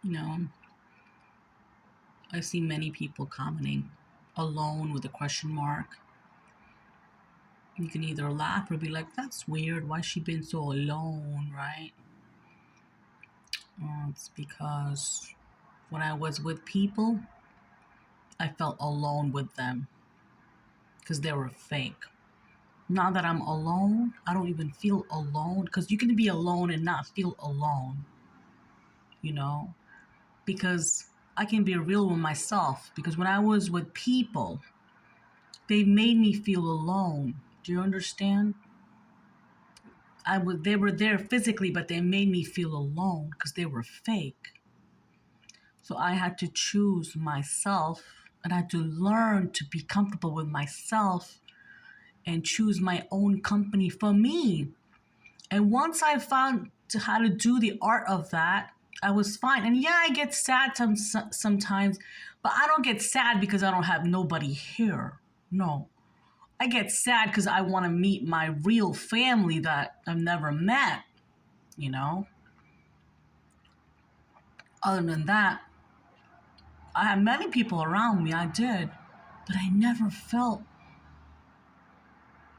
You know, I see many people commenting alone with a question mark. You can either laugh or be like, that's weird. Why she been so alone, right? Well, it's because when I was with people, I felt alone with them because they were fake. Now that I'm alone, I don't even feel alone because you can be alone and not feel alone, you know? Because I can be real with myself. Because when I was with people, they made me feel alone. Do you understand? They were there physically, but they made me feel alone because they were fake. So I had to choose myself and I had to learn to be comfortable with myself and choose my own company for me. And once I found how to do the art of that, I was fine. And yeah, I get sad sometimes, but I don't get sad because I don't have nobody here. No. I get sad because I want to meet my real family that I've never met, you know? Other than that, I had many people around me, I did, but I never felt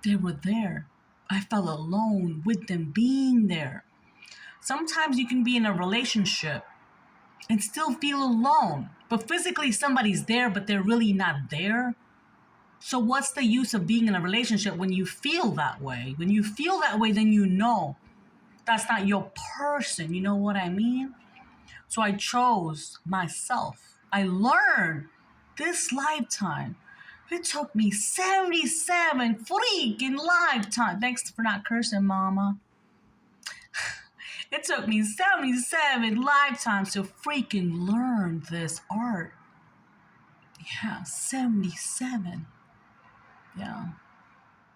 they were there. I felt alone with them being there. Sometimes you can be in a relationship and still feel alone, but physically somebody's there, but they're really not there. So what's the use of being in a relationship when you feel that way? When you feel that way, then you know that's not your person. You know what I mean? So I chose myself. I learned this lifetime. It took me 77 freaking lifetimes. Thanks for not cursing, mama. It took me 77 lifetimes to freaking learn this art. Yeah, 77. Yeah.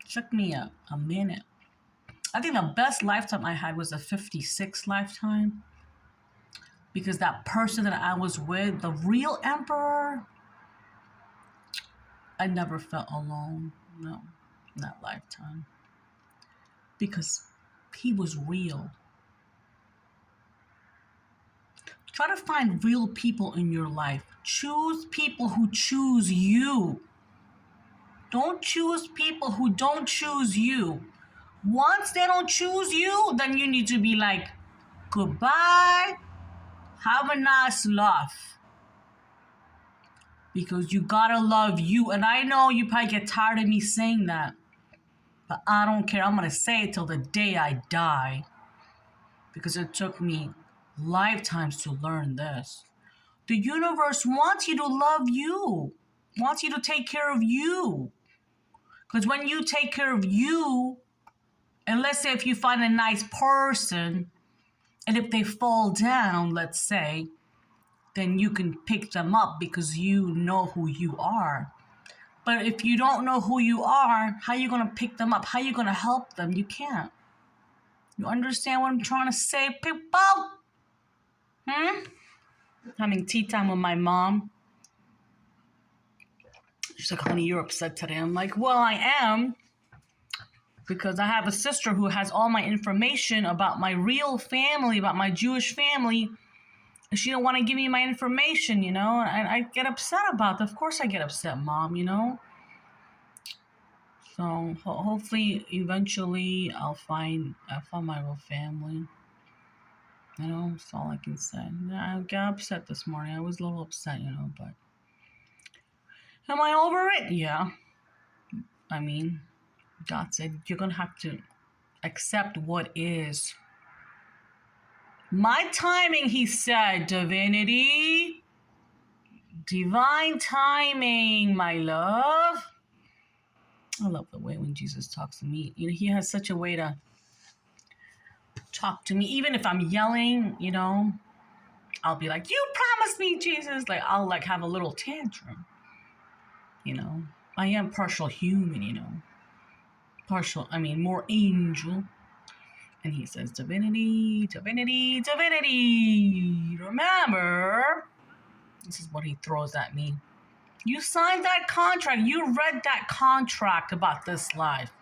It took me a minute. I think the best lifetime I had was a 56 lifetime. Because that person that I was with, the real emperor, I never felt alone. No, in that lifetime. Because he was real. Try to find real people in your life. Choose people who choose you. Don't choose people who don't choose you. Once they don't choose you, then you need to be like, goodbye, have a nice life. Because you gotta love you. And I know you probably get tired of me saying that, but I don't care. I'm gonna say it till the day I die. Because it took me lifetimes to learn this. The universe wants you to love you, wants you to take care of you. Because when you take care of you, and let's say if you find a nice person, and if they fall down, let's say, then you can pick them up because you know who you are. But if you don't know who you are, how are you going to pick them up? How are you going to help them? You can't. You understand what I'm trying to say, people? Having tea time with my mom. She's like, honey, you're upset today. I'm like, well, I am. Because I have a sister who has all my information about my real family, about my Jewish family. And she don't want to give me my information, you know? And I get upset about that. Of course I get upset, Mom, you know? So hopefully, eventually, I'll find my real family. You know, that's all I can say. I got upset this morning. I was a little upset, you know, but... Am I over it? Yeah. I mean, God said, you're going to have to accept what is. My timing, he said, divinity. Divine timing, my love. I love the way when Jesus talks to me. You know, he has such a way to talk to me. Even if I'm yelling, you know, I'll be like, you promised me, Jesus. Like, I'll like have a little tantrum. You know, I am partial human, you know. More angel. And he says, divinity, divinity, divinity. Remember, this is what he throws at me. You signed that contract. You read that contract about this life.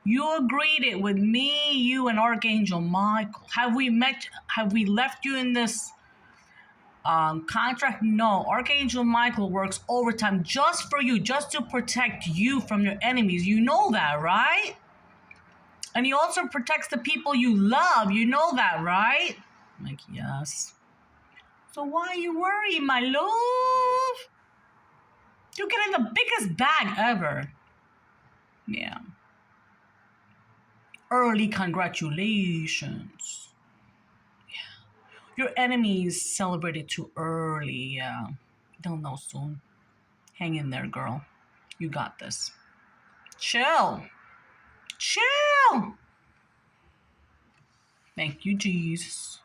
You agreed it with me, you, and Archangel Michael. Have we met? Have we left you in this Contract, no. Archangel Michael works overtime just for you, just to protect you from your enemies. You know that, right? And he also protects the people you love. You know that, right? I'm like, yes. So why are you worried, my love? You're getting the biggest bag ever. Yeah. Early congratulations. Your enemies celebrated too early. Yeah. They'll know soon. Hang in there, girl. You got this. Chill. Chill. Thank you, Jesus.